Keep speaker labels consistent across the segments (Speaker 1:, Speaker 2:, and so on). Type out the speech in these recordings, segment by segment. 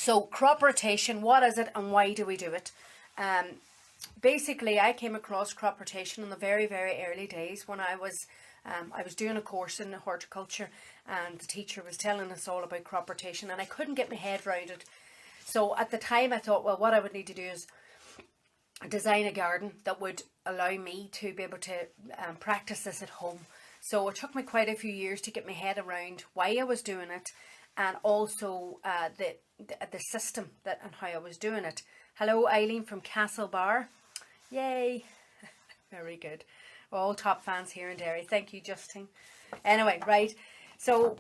Speaker 1: So crop rotation, what is it and why do we do it? Basically, I came across crop rotation in the very, very early days when I was doing a course in horticulture, and the teacher was telling us all about crop rotation, and I couldn't get my head around it. So at the time I thought, well, what I would need to do is design a garden that would allow me to be able to practice this at home. So it took me quite a few years to get my head around why I was doing it, and also the system that and how I was doing it. Hello, Eileen from Castlebar. Yay. Very good. All top fans here in Derry. Thank you, Justine. Anyway, right. So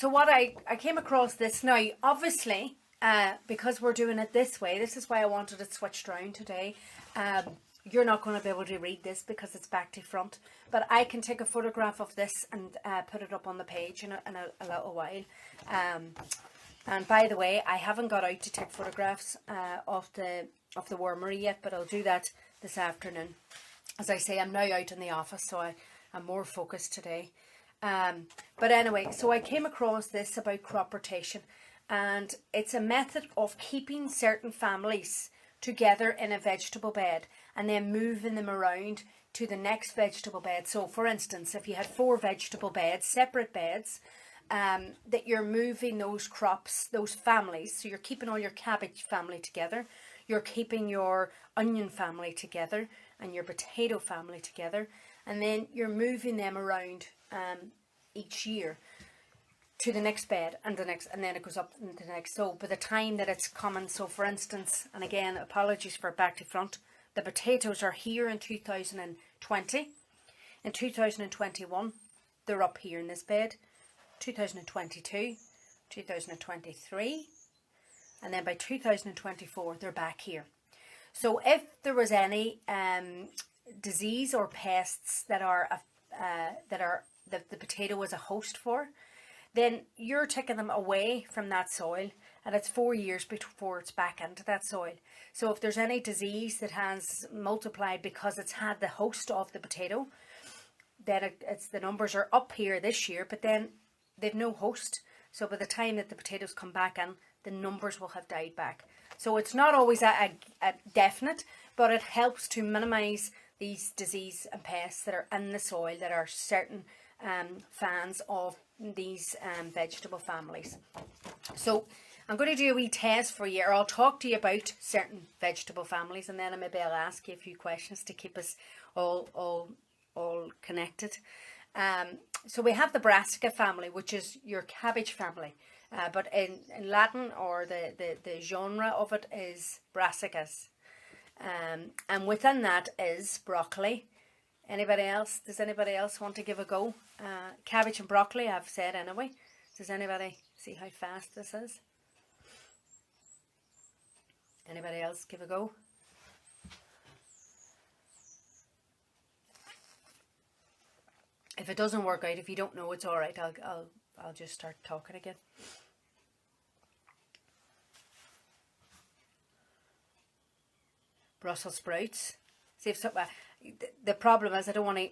Speaker 1: what I came across this now, obviously, because we're doing it this way, this is why I wanted it switched around today. You're not going to be able to read this because it's back to front, but I can take a photograph of this and put it up on the page in a little while. And by the way, I haven't got out to take photographs of the wormery yet, but I'll do that this afternoon. As I say, I'm now out in the office, so I'm more focused today. But anyway, so I came across this about crop rotation, and it's a method of keeping certain families together in a vegetable bed and then moving them around to the next vegetable bed. So for instance, if you had 4 vegetable beds, separate beds, that you're moving those crops, those families, so you're keeping all your cabbage family together, you're keeping your onion family together and your potato family together, and then you're moving them around each year to the next bed and the next, and then it goes up into the next. So by the time that it's coming, so for instance, and again, apologies for back to front, the potatoes are here in 2020. In 2021, they're up here in this bed. 2022, 2023, and then by 2024, they're back here. So if there was any disease or pests that the potato was a host for, then you're taking them away from that soil, and it's 4 years before it's back into that soil. So if there's any disease that has multiplied because it's had the host of the potato, then it's the numbers are up here this year, but then they've no host. So by the time that the potatoes come back in, the numbers will have died back. So it's not always a definite, but it helps to minimize these disease and pests that are in the soil that are certain fans of these vegetable families. So I'm going to do a wee test for you, or I'll talk to you about certain vegetable families, and then maybe I'll ask you a few questions to keep us all connected. So we have the brassica family, which is your cabbage family, but in Latin, or the genre of it is brassicas, and within that is broccoli. Anybody else? Does anybody else want to give a go? Cabbage and broccoli, I've said anyway. Does anybody see how fast this is? Anybody else give a go? If it doesn't work out, if you don't know, it's all right. I'll just start talking again. Brussels sprouts. See if the problem is I don't want to.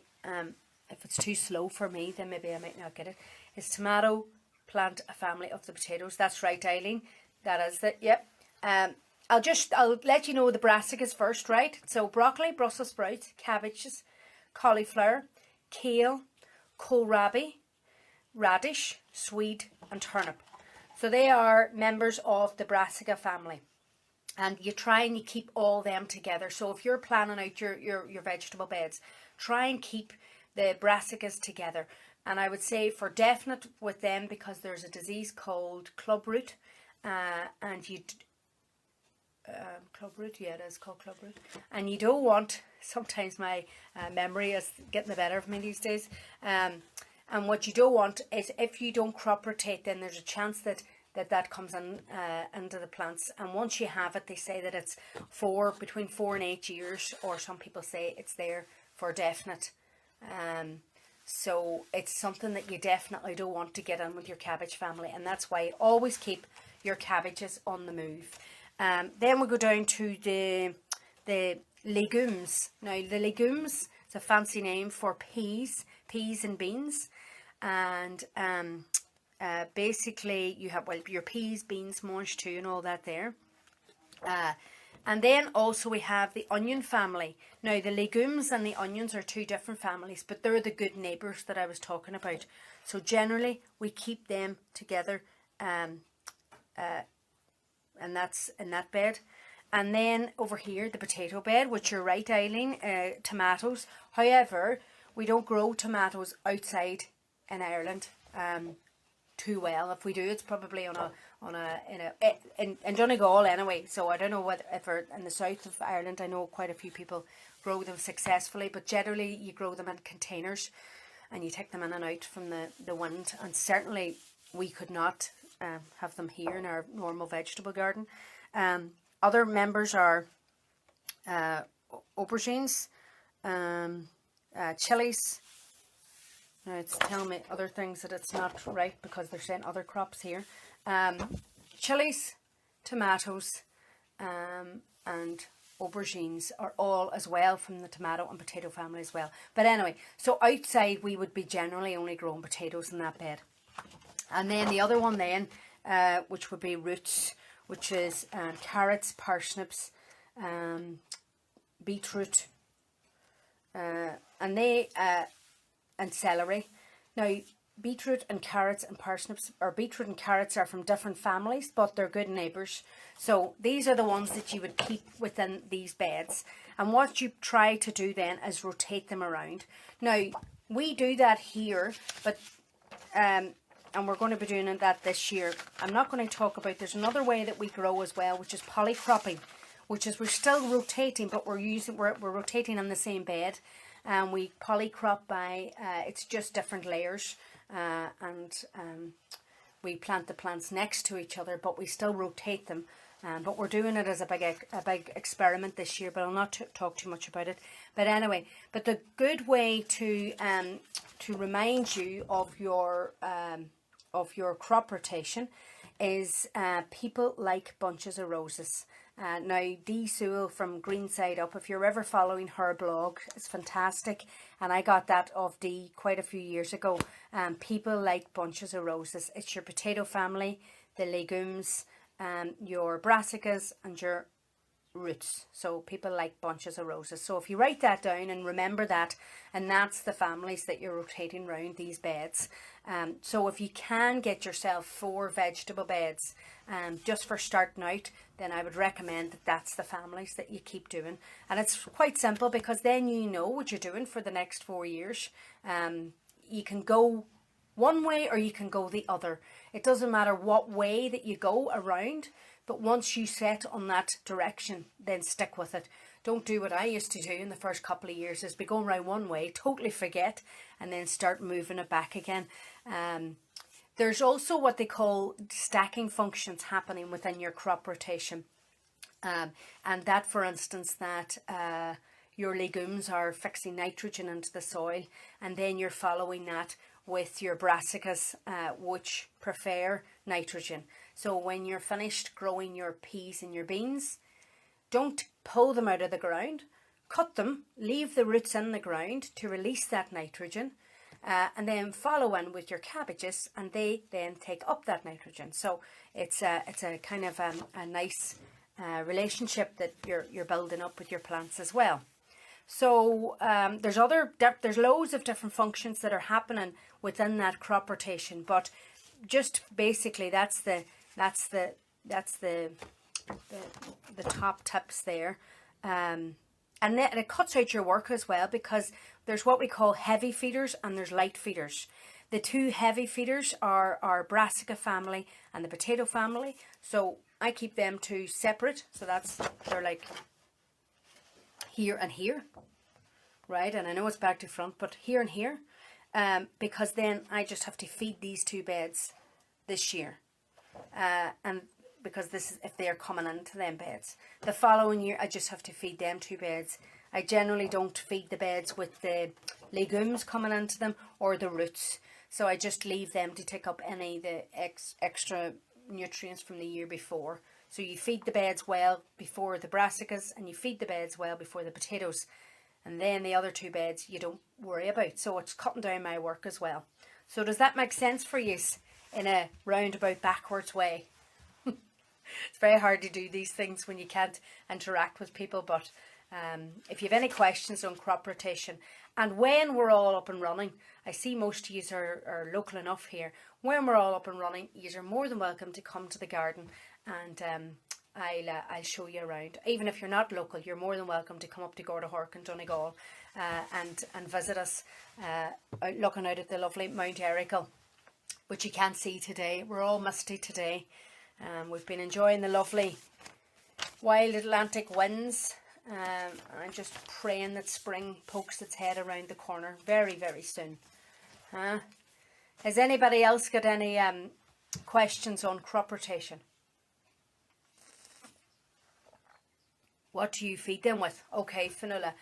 Speaker 1: If it's too slow for me, then maybe I might not get it. It's tomato plant, a family of the potatoes. That's right, Eileen. That is it. Yep. I'll let you know the brassicas first, right? So broccoli, Brussels sprouts, cabbages, cauliflower, kale, kohlrabi, radish, swede and turnip. So they are members of the brassica family, and you try and you keep all them together. So if you're planning out your vegetable beds, try and keep the brassicas together. And I would say for definite with them, because there's a disease called clubroot, and you clubroot, yeah, it is called clubroot, and you don't want, sometimes my memory is getting the better of me these days, and what you don't want is, if you don't crop rotate, then there's a chance that comes in into the plants, and once you have it, they say that it's between 4 and 8 years, or some people say it's there for definite. So it's something that you definitely don't want to get in with your cabbage family, and that's why you always keep your cabbages on the move. Then we go down to the legumes. Now the legumes, it's a fancy name for peas and beans, and basically you have, well, your peas, beans, mange too, and all that there. And then also we have the onion family. Now the legumes and the onions are two different families, but they're the good neighbours that I was talking about. So generally we keep them together, and that's in that bed. And then over here, the potato bed, which you're right, Eileen, tomatoes. However, we don't grow tomatoes outside in Ireland too well. If we do, it's probably in Donegal anyway. So I don't know whether if in the south of Ireland, I know quite a few people grow them successfully, but generally you grow them in containers and you take them in and out from the wind. And certainly we could not have them here in our normal vegetable garden. Other members are aubergines, chilies. Now it's telling me other things that it's not right because they're saying other crops here. Chilies, tomatoes, and aubergines are all as well from the tomato and potato family as well. But anyway, so outside we would be generally only growing potatoes in that bed. And then the other one then, which would be roots, which is carrots, parsnips, beetroot, and celery. Now, beetroot and carrots and parsnips, or beetroot and carrots are from different families, but they're good neighbours. So these are the ones that you would keep within these beds. And what you try to do then is rotate them around. Now, we do that here, but and we're going to be doing that this year. I'm not going to talk about, there's another way that we grow as well, which is polycropping, which is we're still rotating, but we're rotating on the same bed. And we polycrop by, it's just different layers, and we plant the plants next to each other, but we still rotate them. But we're doing it as a big experiment this year, but I'll not talk too much about it. But anyway, but the good way to remind you of your crop rotation is people like bunches of roses. Now, Dee Sewell from Green Side Up, if you're ever following her blog, it's fantastic. And I got that off Dee quite a few years ago. People like bunches of roses. It's your potato family, the legumes, your brassicas and your roots. So people like bunches of roses. So if you write that down and remember that, and that's the families that you're rotating around these beds. So if you can get yourself 4 vegetable beds just for starting out, then I would recommend that that's the families that you keep doing. And it's quite simple because then you know what you're doing for the next 4 years. You can go one way or you can go the other. It doesn't matter what way that you go around, but once you set on that direction, then stick with it. Don't do what I used to do in the first couple of years, is be going around one way, totally forget, and then start moving it back again. There's also what they call stacking functions happening within your crop rotation. And that, for instance, that your legumes are fixing nitrogen into the soil, and then you're following that with your brassicas, which prefer nitrogen. So when you're finished growing your peas and your beans, don't pull them out of the ground. Cut them, leave the roots in the ground to release that nitrogen, and then follow in with your cabbages, and they then take up that nitrogen. So it's a kind of a nice relationship that you're building up with your plants as well. So there's loads of different functions that are happening within that crop rotation, but just basically that's the top tips there. And then it cuts out your work as well, because there's what we call heavy feeders and there's light feeders. The 2 heavy feeders are our brassica family and the potato family. So I keep them 2 separate. So they're like here and here, right? And I know it's back to front, but here and here, because then I just have to feed these 2 beds this year, and because this is if they are coming into them beds. The following year I just have to feed them 2 beds. I generally don't feed the beds with the legumes coming into them or the roots, so I just leave them to take up any the extra nutrients from the year before. So you feed the beds well before the brassicas, and you feed the beds well before the potatoes, and then the other 2 beds you don't worry about. So it's cutting down my work as well. So does that make sense for you? in a roundabout backwards way. It's very hard to do these things when you can't interact with people, but if you have any questions on crop rotation and when we're all up and running, I see most of you are local enough here. When we're all up and running, you are more than welcome to come to the garden, and I'll show you around. Even if you're not local, you're more than welcome to come up to Gordahork in Donegal and visit us, looking out at the lovely Mount Errigal, which you can't see today. We're all misty today. We've been enjoying the lovely wild Atlantic winds. I'm just praying that spring pokes its head around the corner very, very soon. Has anybody else got any questions on crop rotation? What do you feed them with? Okay, Fionnuala.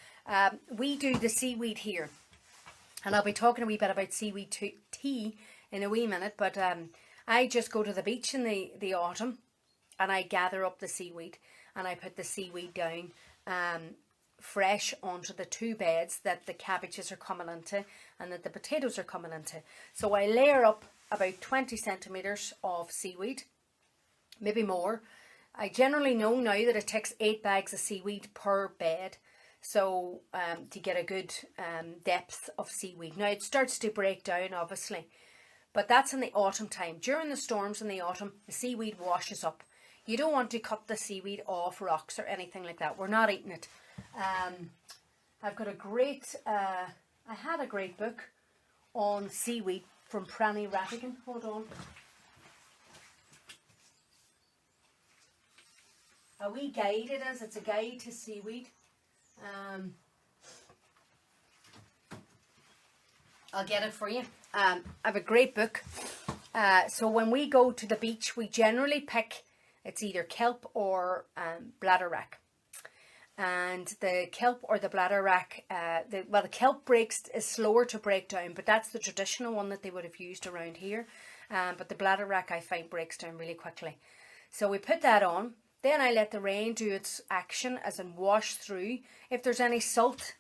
Speaker 1: We do the seaweed here. And I'll be talking a wee bit about seaweed tea in a wee minute. But I just go to the beach in the autumn and I gather up the seaweed. And I put the seaweed down fresh onto the 2 beds that the cabbages are coming into and that the potatoes are coming into. So I layer up about 20 centimetres of seaweed, maybe more. I generally know now that it takes 8 bags of seaweed per bed, so to get a good depth of seaweed. Now it starts to break down obviously, but that's in the autumn time. During the storms in the autumn, the seaweed washes up. You don't want to cut the seaweed off rocks or anything like that. We're not eating it. I've got a great, I had a great book on seaweed from Pranny Rattigan. Hold on. A wee guide it is. It's a guide to seaweed. I'll get it for you. I have a great book. So when we go to the beach, we generally pick, it's either kelp or bladderwrack. And the kelp or the bladderwrack, the kelp is slower to break down, but that's the traditional one that they would have used around here. But the bladderwrack I find breaks down really quickly. So we put that on. Then I let the rain do its action, as in wash through. If there's any salt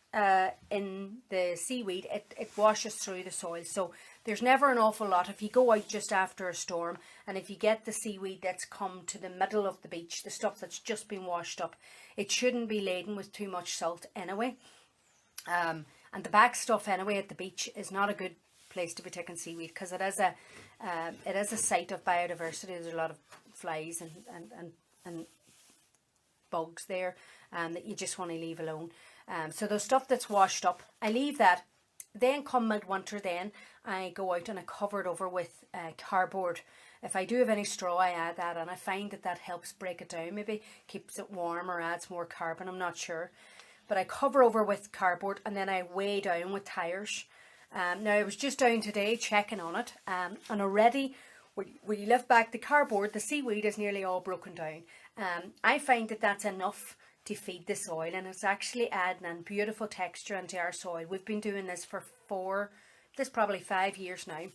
Speaker 1: in the seaweed, it washes through the soil. So there's never an awful lot. If you go out just after a storm, and if you get the seaweed that's come to the middle of the beach, the stuff that's just been washed up, it shouldn't be laden with too much salt anyway. And the back stuff anyway at the beach is not a good place to be taking seaweed, because it is a site of biodiversity. There's a lot of flies and bugs there that you just want to leave alone. So the stuff that's washed up, I leave that. Then come midwinter, then I go out and I cover it over with cardboard. If I do have any straw, I add that, and I find that helps break it down. Maybe keeps it warm or adds more carbon, I'm not sure. But I cover over with cardboard and then I weigh down with tires. Now I was just down today checking on it, and already when you lift back the cardboard, the seaweed is nearly all broken down. I find that that's enough to feed the soil, and it's actually adding a beautiful texture into our soil. We've been doing this for probably 5 years now,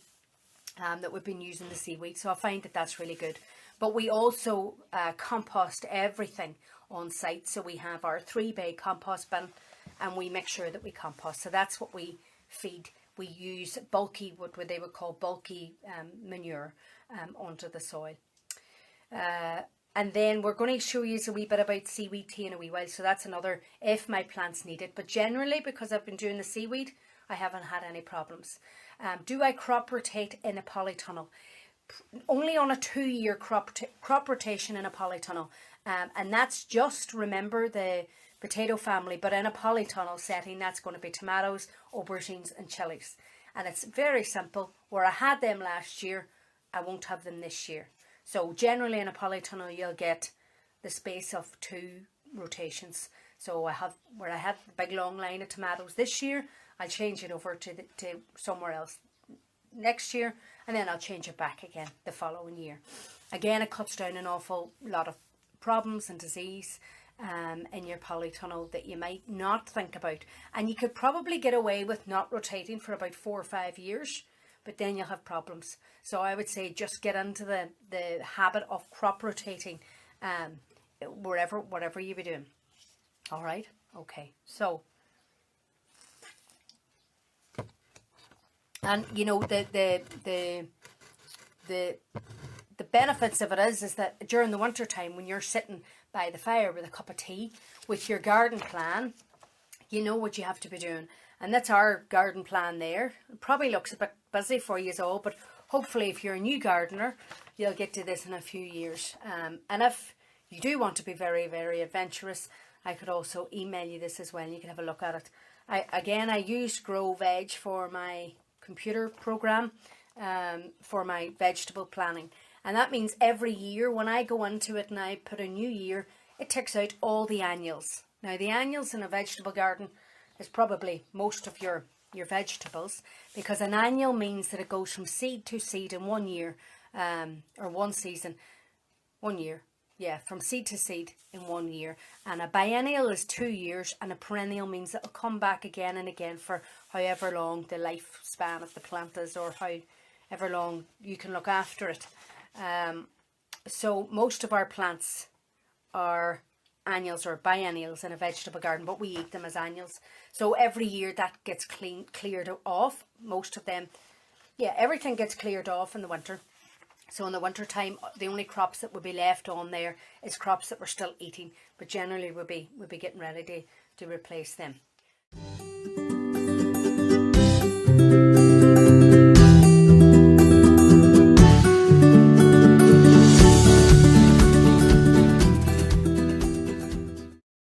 Speaker 1: that we've been using the seaweed. So I find that that's really good. But we also compost everything on site. So we have our 3-bay compost bin, and we make sure that we compost. So that's what we feed. We use bulky, what they would call bulky manure onto the soil. And then we're going to show you a wee bit about seaweed tea in a wee while. So that's another if my plants need it. But generally, because I've been doing the seaweed, I haven't had any problems. Do I crop rotate in a polytunnel? Only on a 2-year crop rotation in a polytunnel. And that's just, remember, the potato family. But in a polytunnel setting, that's going to be tomatoes, aubergines and chilies. And it's very simple. Where I had them last year, I won't have them this year. So generally in a polytunnel, you'll get the space of 2 rotations. So where I had the big long line of tomatoes this year, I'll change it over to somewhere else next year, and then I'll change it back again the following year. Again, it cuts down an awful lot of problems and disease in your polytunnel that you might not think about. And you could probably get away with not rotating for about 4 or 5 years, but then you'll have problems. So I would say just get into the habit of crop rotating whatever you be doing. All right? Okay. So, and you know, the the benefits of it is that during the winter time, when you're sitting by the fire with a cup of tea with your garden plan, you know what you have to be doing. And that's our garden plan there. It probably looks a bit busy for you all, but hopefully if you're a new gardener, you'll get to this in a few years. And if you do want to be very, very adventurous, I could also email you this as well, and you can have a look at it. I used Grow Veg for my computer program, for my vegetable planning. And that means every year when I go into it and I put a new year, it takes out all the annuals. Now the annuals in a vegetable garden is probably most of your vegetables, because an annual means that it goes from seed to seed in 1 year, or one season, 1 year. Yeah, from seed to seed in 1 year. And a biennial is 2 years, and a perennial means that it'll come back again and again for however long the lifespan of the plant is, or however long you can look after it. So most of our plants are annuals or biennials in a vegetable garden, but we eat them as annuals. So every year that gets cleared off. Most of them, yeah, everything gets cleared off in the winter. So in the winter time, the only crops that would be left on there is crops that we're still eating, but generally we'll be getting ready to replace them.